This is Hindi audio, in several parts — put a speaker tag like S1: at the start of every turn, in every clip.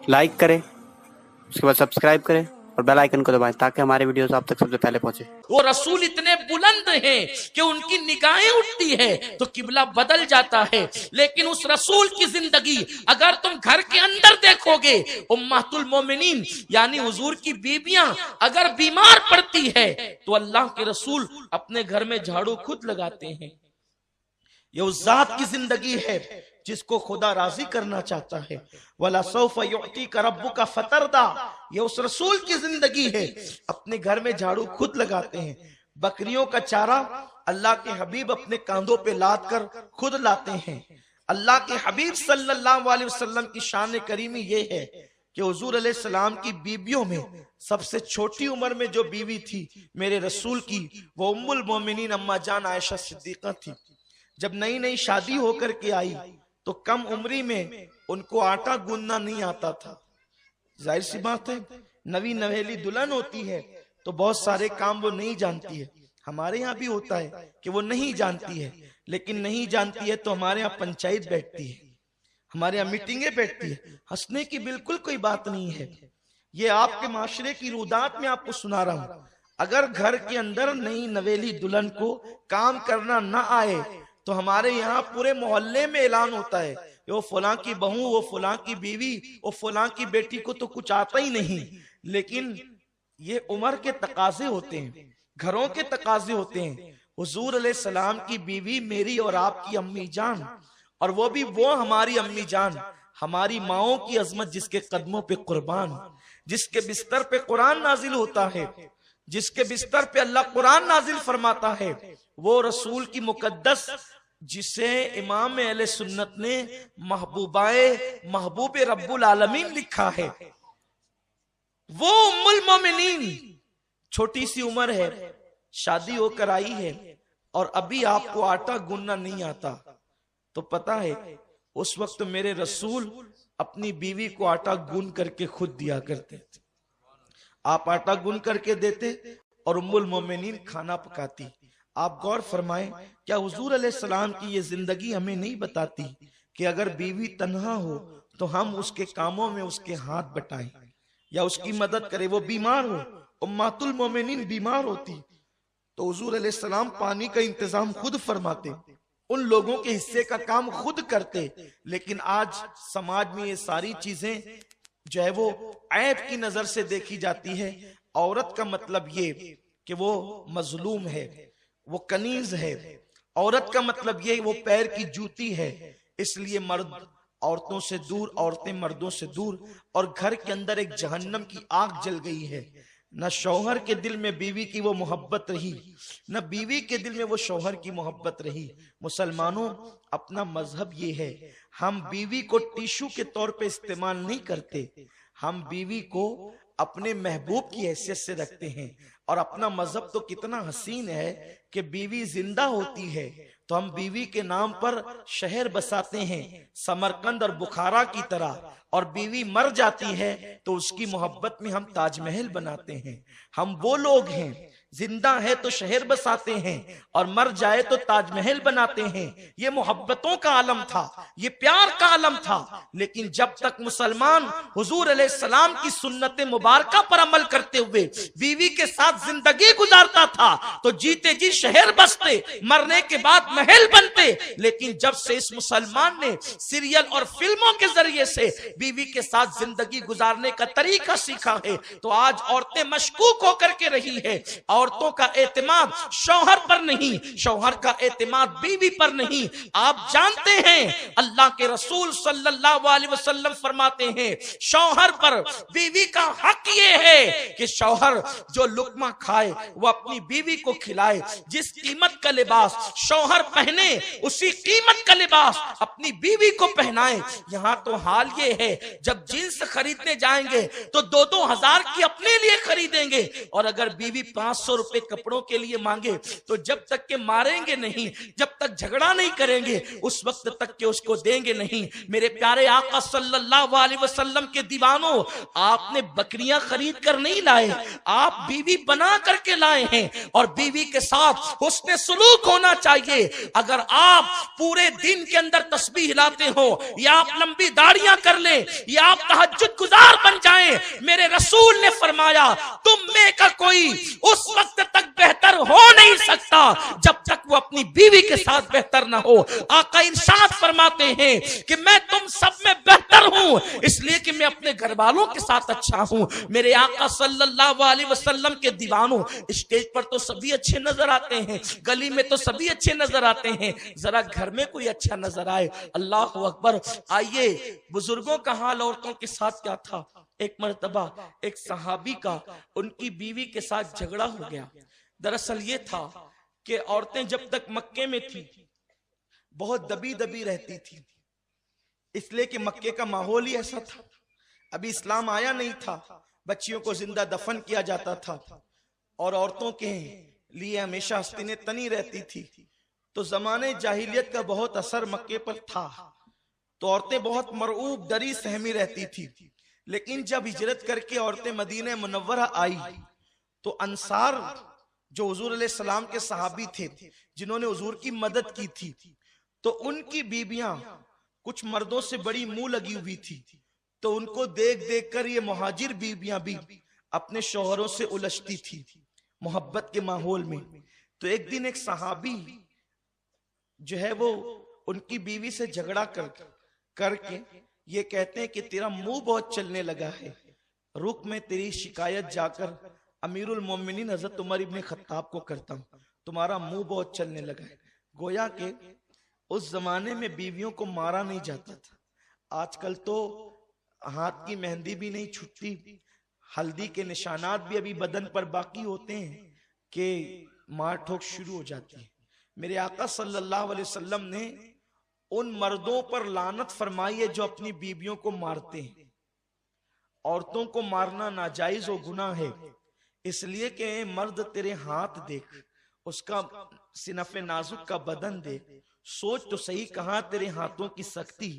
S1: लाइक करें, उसके बाद सब्सक्राइब करें और बेल आइकन को दबाएं ताकि हमारे वीडियोस आप तक सबसे पहले पहुंचे।
S2: वो रसूल इतने बुलंद हैं कि उनकी निगाहें उठती है तो किबला बदल जाता है। लेकिन उस रसूल की जिंदगी अगर तुम घर के अंदर देखोगे, उम्मतुल मोमिनीन यानी हुजूर की बीबियां अगर बीमार पड़ती है तो अल्लाह के रसूल अपने घर में झाड़ू खुद लगाते हैं। ये उस जात की जिंदगी है जिसको खुदा राजी करना चाहता है। वला सौफ युअतीका रब्बुका फतरदा, ये उस रसूल की जिंदगी है। अपने घर में झाड़ू खुद लगाते हैं। बकरियों का चारा अल्लाह के हबीब अपने कांधों पे लाद कर खुद लाते हैं। अल्लाह के हबीब सल्लल्लाहु अलैहि वसल्लम की शान करीमी ये है कि हुजूर अलैहिस्सलाम की बीबियों में सबसे छोटी उम्र में जो बीवी थी मेरे रसूल की, वो उम्मुल मोमिनीन अम्मा जान आयशा सिद्दीका थी। जब नई नई शादी होकर के आई तो कम उम्री में उनको आटा गूंदना नहीं आता था। जाहिर सी बात है, नवी नवेली दुल्हन होती है तो बहुत सारे काम वो नहीं जानती है। हमारे यहाँ भी होता है कि वो नहीं जानती है, लेकिन नहीं जानती है तो हमारे यहाँ पंचायत बैठती है, हमारे यहाँ मीटिंगें बैठती है। हंसने की बिल्कुल कोई बात नहीं है। ये आपके माशरे की रुदात में आपको सुना रहा हूं। अगर घर के अंदर नई नवेली दुल्हन को काम करना ना आए तो हमारे यहाँ पूरे मोहल्ले में ऐलान होता है वो फलां की बहू, वो फलां की बीवी, वो फलां की बेटी को तो कुछ आता ही नहीं। लेकिन ये उम्र के तकाजे होते हैं, घरों के तकाजे होते हैं। हुजूर अलैहिस्सलाम की बीवी मेरी और आपकी अम्मी जान, और वो भी वो हमारी अम्मी जान, हमारी माओं की अजमत जिसके कदमों पे कुर्बान, जिसके बिस्तर पे कुरान नाजिल होता है, जिसके बिस्तर पे अल्लाह कुरान नाजिल फरमाता है, वो रसूल की मुकद्दस जिसे इमाम अहले सुन्नत ने महबूब रब्बुल आलमीन लिखा है, वो उम्मुल मोमिनीन छोटी सी उम्र है, शादी होकर आई है और अभी आपको आटा गूंदना नहीं आता। तो पता है उस वक्त मेरे रसूल अपनी बीवी को आटा गूंद करके खुद दिया करते थे। आप आटा गूंद करके देते और उम्मुल मोमिनीन खाना पकाती। आप गौर फरमाएं, क्या हुजूर अलैहिस्सलाम की ये जिंदगी हमें नहीं बताती कि अगर बीवी तन्हा हो तो हम उसके कामों में उसके हाथ बटाएं या उसकी मदद करें। वो बीमार हो, उम्मतुल मोमिनीन बीमार होती तो हुजूर अलैहिस्सलाम पानी का इंतजाम खुद फरमाते, उन लोगों के हिस्से का काम खुद करते। लेकिन आज समाज में ये सारी चीजें जो है वो ऐब की नजर से देखी जाती है। औरत का मतलब ये कि वो मजलूम है, वो कनीज है। औरत का मतलब ये वो पैर की जूती है। इसलिए मर्द औरतों से दूर, औरतें मर्दों से दूर, और घर के अंदर एक जहन्नम की आग जल गई है। न शौहर के दिल में बीवी की वो मोहब्बत रही, न बीवी के दिल में वो शौहर की मोहब्बत रही। मुसलमानों, अपना मजहब ये है, हम बीवी को टिश्यू के तौर पे इस्तेमाल नहीं करते, हम बीवी को अपने महबूब की हैसियत से रखते हैं। और अपना मजहब तो कितना हसीन है कि बीवी जिंदा होती है तो हम बीवी के नाम पर शहर बसाते हैं, समरकंद और बुखारा की तरह, और बीवी मर जाती है तो उसकी मोहब्बत में हम ताजमहल बनाते हैं। हम वो लोग हैं, जिंदा है तो शहर बसाते हैं और मर जाए तो ताजमहल बनाते हैं। ये मोहब्बतों का आलम था, ये प्यार का आलम था। लेकिन जब तक मुसलमान हुजूर अलैहिस्सलाम की सुन्नत मुबारका पर अमल करते हुए बीवी के साथ जिंदगी गुजारता था तो जीते जी शहर बसते, मरने के बाद महल बनते। लेकिन जब से इस मुसलमान ने सीरियल और फिल्मों के जरिए से बीवी के साथ जिंदगी गुजारने का तरीका सीखा है तो आज औरतें मशकूक होकर के रही है। औरतों का एतमाद शौहर पर नहीं, शौहर का एतमाद बीवी पर नहीं। आप जानते हैं अल्लाह के रसूल सल्लल्लाहु अलैहि वसल्लम फरमाते हैं शौहर पर बीवी का हक ये है कि शौहर जो लुकमा खाए वो अपनी बीवी को खिलाए। जिस कीमत का लिबास शौहर पहने उसी कीमत का लिबास अपनी बीवी को पहनाए। यहाँ तो हाल ये है, जब जींस खरीदने जाएंगे तो 2-2 हजार की अपने लिए खरीदेंगे, और अगर बीवी 500 रुपए कपड़ों के लिए मांगे तो जब तक के मारेंगे नहीं, जब तक झगड़ा नहीं करेंगे उस वक्त तक के उसको देंगे नहीं। मेरे प्यारे आका सल्लल्लाहु अलैहि वसल्लम के दीवानों, आपने बकरियां खरीद कर नहीं लाए, आप बीवी बना करके लाए हैं और बीवी के साथ हुस्ने सुलूक होना चाहिए। अगर आप पूरे दिन के अंदर तस्बीह हिलाते हो, या आप लंबी दाढ़ियां कर ले, या आप तहज्जुद गुजार बन जाएं, मेरे रसूल ने फरमाया तुम में का कोई उस वक्त तक बेहतर हो नहीं सकता जब तक वो अपनी बीवी के साथ बेहतर ना हो। आका इरशाद फरमाते हैं कि मैं तुम सब में बेहतर हूं इसलिए कि मैं अपने घर वालों के साथ अच्छा हूं। मेरे आका सल्लल्लाहु अलैहि वसल्लम के दीवानों, स्टेज पर तो सभी अच्छे नजर आते हैं, गली में तो सभी अच्छे नजर आते हैं, जरा घर में कोई अच्छा नजर आए। अल्लाह अकबर। आइए, बुजुर्गों का हाल औरतों के साथ क्या था। एक मर्तबा एक सहाबी का उनकी बीवी के साथ झगड़ा हो गया। दरअसल ये था कि औरतें जब तक मक्के में थी बहुत दबी दबी रहती थी, इसलिए कि मक्के का माहौल ही ऐसा था। अभी इस्लाम आया नहीं था, बच्चियों को जिंदा दफन किया जाता था और औरतों के लिए हमेशा आस्तीनें तनी रहती थी। तो जमाने जाहिलियत का बहुत असर मक्के पर था, तो औरतें बहुत मरऊब डरी सहमी रहती थी। लेकिन जब हिजरत करके औरतें मदीने मुनव्वरा आई तो अंसार जो हुजूर अलैहि सलाम के सहाबी थे, जिन्होंने हुजूर की मदद की थी, तो उनकी बीबियां कुछ मर्दों से बड़ी मुंह लगी हुई थी। तो उनको देख देख कर ये मुहाजिर बीबियां भी अपने शौहरों से उलझती थी मोहब्बत के माहौल में। तो एक दिन एक सहाबी जो है वो उनकी बीवी से झगड़ा करके ये कहते हैं कि तेरा मुंह बहुत चलने लगा है, रुक मैं तेरी शिकायत जाकर अमीरुल मोमिनीन हजरत उमर इब्ने खत्ताब को करता हूँ, तुम्हारा मुंह बहुत चलने लगा है। गोया के उस जमाने में बीवियों को मारा नहीं जाता था। आजकल तो हाथ की मेहंदी भी नहीं छूटती, हल्दी के निशानात भी अभी बदन पर बाकी होते हैं कि मार ठोक शुरू हो जाती है। मेरे आका सल्लल्लाहु अलैहि वसल्लम ने उन मर्दों पर लानत फरमाई है जो अपनी बीवियों को मारते हैं। औरतों को मारना नाजायज और गुनाह है, इसलिए कि मर्द तेरे हाथ देख, उसका सिनफे नाजुक का बदन देख, सोच तो सही कहां तेरे हाथों की सख्ती,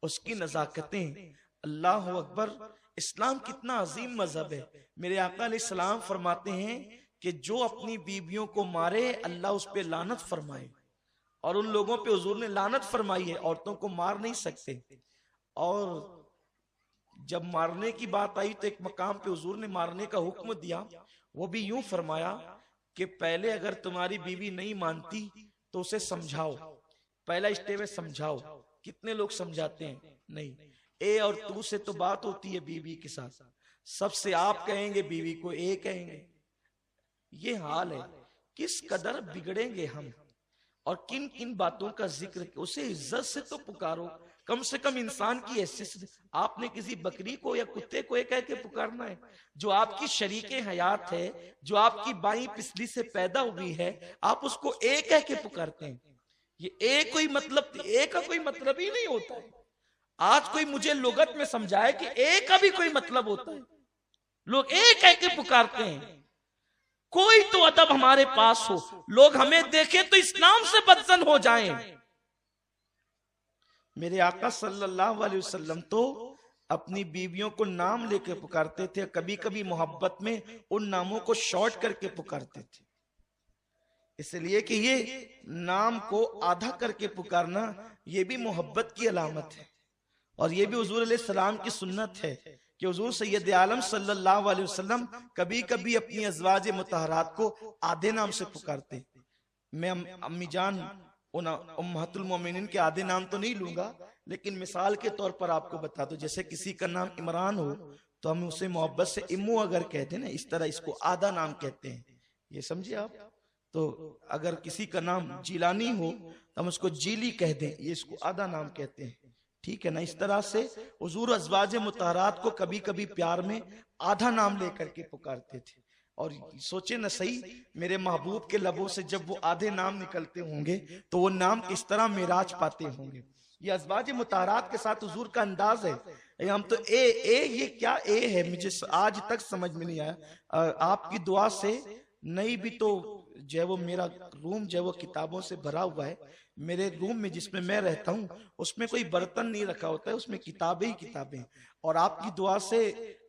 S2: उसकी नजाकतें। अल्लाह अकबर। इस्लाम कितना अजीम मजहब है। मेरे आका अलैहिस्सलाम फरमाते हैं कि जो अपनी बीवियों को मारे अल्लाह उस पे लानत फरमाए, और उन लोगों पे हुजूर ने लानत फरमाई है, औरतों को मार नहीं सकते। और जब मारने की बात आई तो एक मकाम पे हुजूर ने मारने का हुक्म दिया, वो भी यूं फरमाया कि पहले अगर तुम्हारी बीवी नहीं मानती तो उसे समझाओ, पहला स्टेप है समझाओ। कितने लोग समझाते हैं? नहीं। ए और तू से तो बात होती है बीवी के साथ, सबसे आप कहेंगे, बीवी को ए कहेंगे। ये हाल है। किस कदर बिगड़ेंगे हम, और किन किन बातों का जिक्र। उसे इज्जत से तो पुकारो, कम से कम इंसान की हैसियत। आपने किसी बकरी को या कुत्ते को एक कह के पुकारना है? जो आपकी शरीके हयात है, जो आपकी बाई पिछली से पैदा हुई है, आप उसको एक कह के पुकारते हैं। ये एक कोई मतलब, एक का कोई मतलब ही नहीं होता है। आज कोई मुझे लुगत में समझाए कि एक का भी कोई मतलब होता है। लोग एक कह के पुकारते हैं। कोई तो अदब हमारे पास हो, लोग हमें देखें तो इस्लाम से बदजन हो जाएं। मेरे आका सल्लल्लाहु अलैहि वसल्लम तो अपनी बीवियों को नाम लेके पुकारते थे, कभी कभी मोहब्बत में उन नामों को शॉर्ट करके पुकारते थे, इसलिए कि ये नाम को आधा करके पुकारना ये भी मोहब्बत की अलामत है। और ये भी हुजूर अलैहि सलाम की सुन्नत है कि हुजूर सैयद आलम सल्लल्लाहु अलैहि वसल्लम कभी कभी अपनी अज़वाज मुतहरात को आधे नाम से पुकारते। मैं अम्मी जान उम्महातुल मोमिनीन के आधे नाम तो नहीं लूंगा, लेकिन मिसाल के तौर पर आपको बता दो, जैसे किसी का नाम इमरान हो तो हम उसे मोहब्बत से इम्मू अगर कहते हैं ना, इस तरह इसको आधा नाम कहते हैं। ये समझिए आप। तो अगर किसी का नाम जीलानी हो तो हम उसको जीली कह दें, ये इसको आधा नाम कहते हैं। ठीक है ना? इस तरह से हुजूर अज़वाज मुतहरात को कभी कभी प्यार में आधा नाम लेकर के पुकारते थे। और सोचे न सही, मेरे महबूब के लबों से जब वो आधे नाम निकलते होंगे तो वो नाम किस तरह मेराज पाते होंगे। ये अज़वाज मुतहरात के साथ हुजूर का अंदाज है। हम तो ये क्या ए है, मुझे आज तक समझ में नहीं आया। आपकी दुआ से नहीं भी तो जो है वो मेरा रूम जो है वो किताबों से भरा हुआ है, मेरे रूम में जिसमें मैं रहता हूं उसमें कोई बर्तन नहीं रखा होता है, उसमें किताबें ही किताबें। और आपकी दुआ से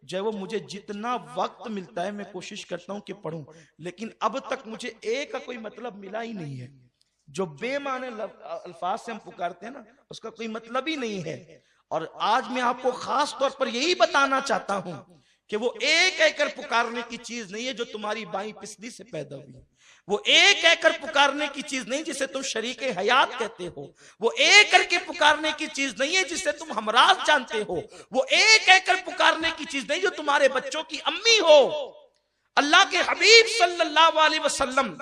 S2: जो है वो मुझे जितना वक्त मिलता है मैं कोशिश करता हूं कि पढूं, लेकिन अब तक मुझे एक का कोई मतलब मिला ही नहीं है। जो बेमाने अल्फाज से हम पुकारते हैं ना, उसका कोई मतलब ही नहीं है। और आज मैं आपको खास तौर पर यही बताना चाहता हूं कि वो एक कहकर पुकारने की चीज नहीं है जो तुम्हारी बाई पिसली से पैदा हुई। वो एक कहकर पुकारने की चीज नहीं जिसे तुम शरीके हयात कहते हो। वो एक करके पुकारने की चीज नहीं है जिसे तुम हमराज जानते हो। वो एक कहकर पुकारने की चीज नहीं जो तुम्हारे बच्चों की अम्मी हो। अल्लाह के हबीब सल्लल्लाहु अलैहि वसल्लम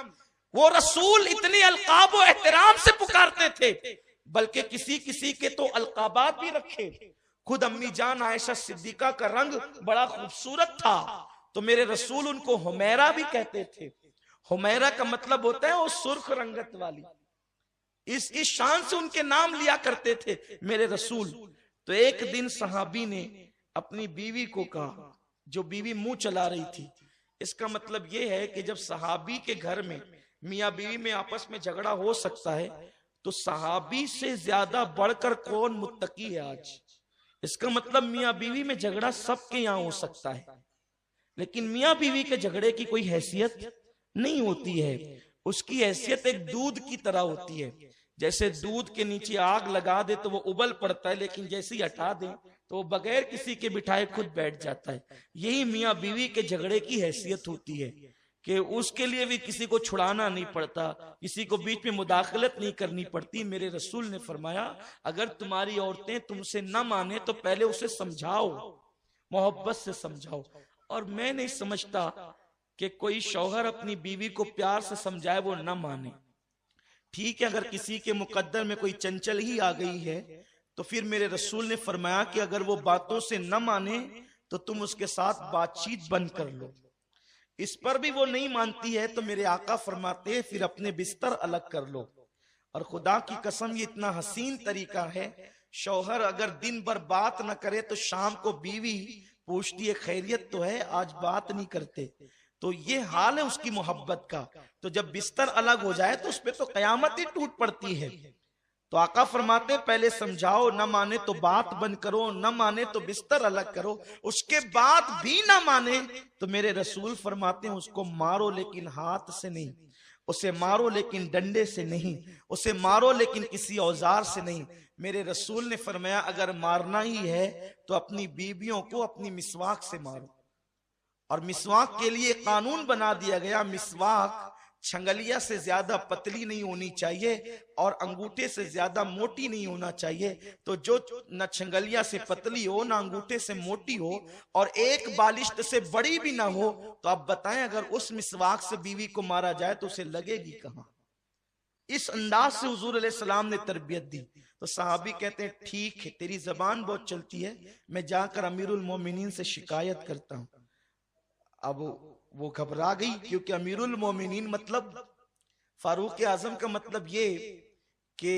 S2: वो रसूल इतने अलकाब और एहतराम से पुकारते थे, बल्कि किसी किसी के तो अलकाबात भी रखे। खुद अम्मी जान आयशा सिद्दीका का रंग बड़ा खूबसूरत था, तो मेरे रसूल उनको हुमैरा भी कहते थे। हुमैरा का मतलब होता है वो सुर्ख रंगत वाली। इस शान से उनके नाम लिया करते थे मेरे रसूल। तो एक दिन सहाबी ने अपनी बीवी को कहा, जो बीवी मुंह चला रही थी। इसका मतलब यह है कि जब सहाबी के घर में मियां बीवी में आपस में झगड़ा हो सकता है, तो सहाबी से ज्यादा बढ़कर कौन मुत्तकी है आज। इसका मतलब मियां बीवी में झगड़ा सबके यहां हो सकता है, लेकिन मियां बीवी के झगड़े की कोई हैसियत नहीं होती है। उसकी हैसियत एक दूध की तरह होती है। जैसे दूध के नीचे आग लगा दे तो वो उबल पड़ता है, लेकिन जैसे ही हटा दे तो वो बगैर किसी के बिठाए खुद बैठ जाता है। यही मियां बीवी के झगड़े की हैसियत होती है कि उसके लिए भी किसी को छुड़ाना नहीं पड़ता, किसी को बीच में मुदाखलत नहीं करनी पड़ती। मेरे रसूल ने फरमाया, अगर तुम्हारी औरतें तुमसे न माने तो पहले उसे समझाओ, मोहब्बत से समझाओ। और मैं नहीं समझता कि कोई शौहर अपनी बीवी को प्यार से समझाए वो न माने। ठीक है, अगर किसी के मुकद्दर में कोई चंचल ही आ गई है तो फिर मेरे रसूल ने फरमाया कि अगर वो बातों से न माने तो तुम उसके साथ बातचीत बंद कर लो। इस पर भी वो नहीं मानती है तो मेरे आका फरमाते हैं फिर अपने बिस्तर अलग कर लो। और खुदा की कसम ये इतना हसीन तरीका है, शौहर अगर दिन भर बात न करे तो शाम को बीवी पूछती है खैरियत तो है, आज बात नहीं करते। तो ये हाल है उसकी मोहब्बत का। तो जब बिस्तर अलग हो जाए तो उस पर तो कयामत ही टूट पड़ती है। तो आका फरमाते पहले समझाओ, न माने तो बात बंद करो, न माने तो बिस्तर अलग करो। उसके बाद भी न माने तो मेरे रसूल फरमाते हैं उसको मारो, लेकिन हाथ से नहीं। उसे मारो लेकिन डंडे से नहीं। उसे मारो लेकिन किसी औजार से नहीं। मेरे रसूल ने फरमाया अगर मारना ही है तो अपनी बीवियों को अपनी मिसवाक से मारो। और मिसवाक के लिए कानून बना दिया गया, मिसवाक छंगलिया से ज्यादा पतली नहीं होनी चाहिए और अंगूठे से ज्यादा मोटी नहीं होना चाहिए। तो जो न छंगलिया से पतली हो ना अंगूठे से मोटी हो और एक बालिश्त से बड़ी भी ना हो, तो आप बताएं अगर उस मिसवाक से बीवी को मारा जाए तो उसे लगेगी कहां। इस अंदाज से हुजूर अलैहि सलाम ने तरबियत दी। तो सहाबी कहते हैं ठीक है, तेरी जबान बहुत चलती है, मैं जाकर अमीरुल मोमिनीन से शिकायत करता हूं। अब वो घबरा गई, क्योंकि अमीरुल मोमिनीन मतलब फारूक आजम का मतलब ये कि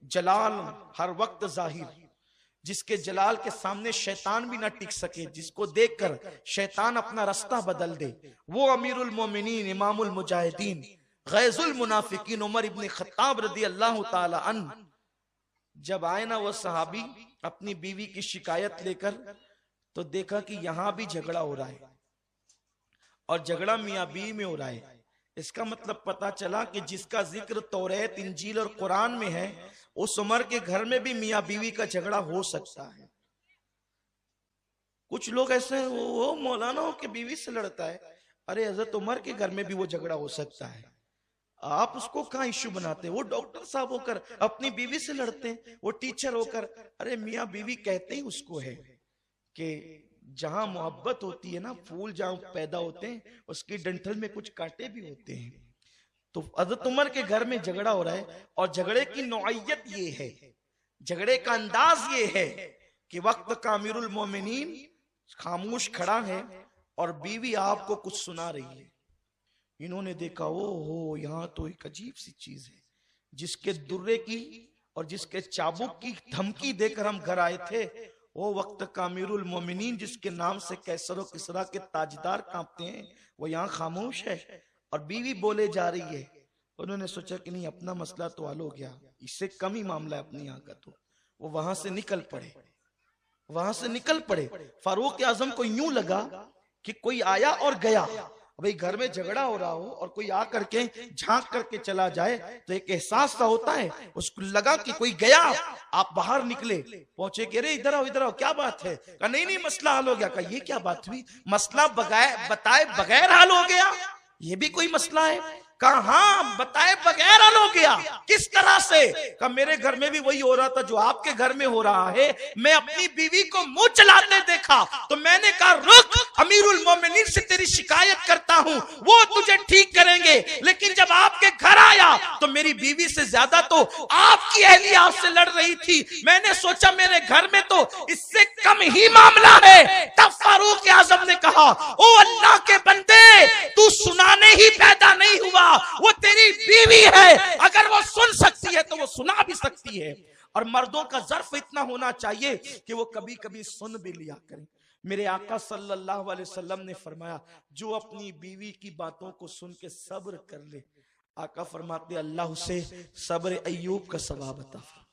S2: जलाल हर वक्त जाहिर, जिसके जलाल के सामने शैतान भी ना टिक सके, जिसको देखकर शैतान अपना रास्ता बदल दे, वो अमीरुल मोमिनीन इमामुल मुजाहिदीन गैजुल मुनाफिकीन उमर इब्न खत्ताब रदी अल्लाह ताला अन्हु जब आए ना वो सहाबी अपनी बीवी की शिकायत लेकर, तो देखा कि यहां भी झगड़ा हो रहा है और झगड़ा मियां बीवी में हो रहा है। इसका मतलब पता चला कि जिसका जिक्र तौरात इंजील और कुरान में है, उस उमर के घर में भी मियां बीवी का झगड़ा हो सकता है। कुछ लोग ऐसे वो मौलाना के बीवी से लड़ता है, अरे हजरत उमर के घर में भी वो झगड़ा हो सकता है, आप उसको कहाँ इश्यू बनाते हैं। वो डॉक्टर साहब होकर अपनी बीवी से लड़ते हैं, वो टीचर होकर, अरे मियां बीवी कहते ही उसको है कि जहां मोहब्बत होती है ना, फूल जहां पैदा होते हैं उसकी डंठल में कुछ कांटे भी होते हैं। तो हज़रत उमर के घर में झगड़ा हो रहा है और झगड़े की नौइयत ये है, झगड़े का अंदाज ये है कि वक्त का अमीरुल मोमिनीन खामोश खड़ा है और बीवी आपको कुछ सुना रही है। इन्होंने देखा ओ हो, यहाँ तो एक अजीब सी चीज है, जिसके दुर्रे की और जिसके चाबुक की धमकी देकर हम घर आए थे, वो वक्त का अमीरुल मोमिनीन जिसके नाम से कैसर और किसरा के ताजदार कांपते हैं, वो यहाँ खामोश है और बीवी बोले जा रही है। उन्होंने सोचा कि नहीं, अपना मसला तो हल हो गया, इससे कम ही मामला है अपनी यहाँ का, तो वो वहां से निकल पड़े, वहां से निकल पड़े। फारूक आजम को यूं लगा कि कोई आया और गया, भाई घर में झगड़ा हो रहा हो और कोई आ करके झांक करके चला जाए तो एक एहसास सा होता है। उसको लगा कि कोई गया, आप बाहर निकले, पहुंचे कि अरे इधर आओ इधर आओ, क्या बात है? कहा नहीं नहीं मसला हल हो गया। कहा ये क्या बात हुई, मसला बताए बगैर हल हो गया, ये भी कोई मसला है? कहा हाँ, बताए बगैर हल हो गया। किस तरह से? कहा मेरे घर में भी वही हो रहा था जो आपके घर में हो रहा है। मैं अपनी बीवी को मुंह चलाते देखा तो मैंने कहा रुक, अमीरुल मोमिनीन से तेरी शिकायत करता हूं, वो तुझे ठीक करेंगे। लेकिन जब आपके घर आया तो मेरी बीवी से ज्यादा तो आपकी अहली आपसे लड़ रही थी। मैंने सोचा मेरे घर में तो इससे कम ही मामला है। तब फारूक आजम ने कहा, ओ अल्लाह के बंदे, तू सुनाने ही पैदा नहीं हुआ, वो तेरी बीवी है, अगर वो सुन सकती है तो वो सुना भी सकती है। और मर्दों का ज़र्फ इतना होना चाहिए कि वो कभी कभी सुन भी लिया करें। मेरे आका सल्लल्लाहु अलैहि वसल्लम ने फरमाया, जो अपनी बीवी की बातों को सुन के सब्र कर ले, आका फरमाते अल्लाह उसे सब्र अय्यूब का सवाब अता फरमाए।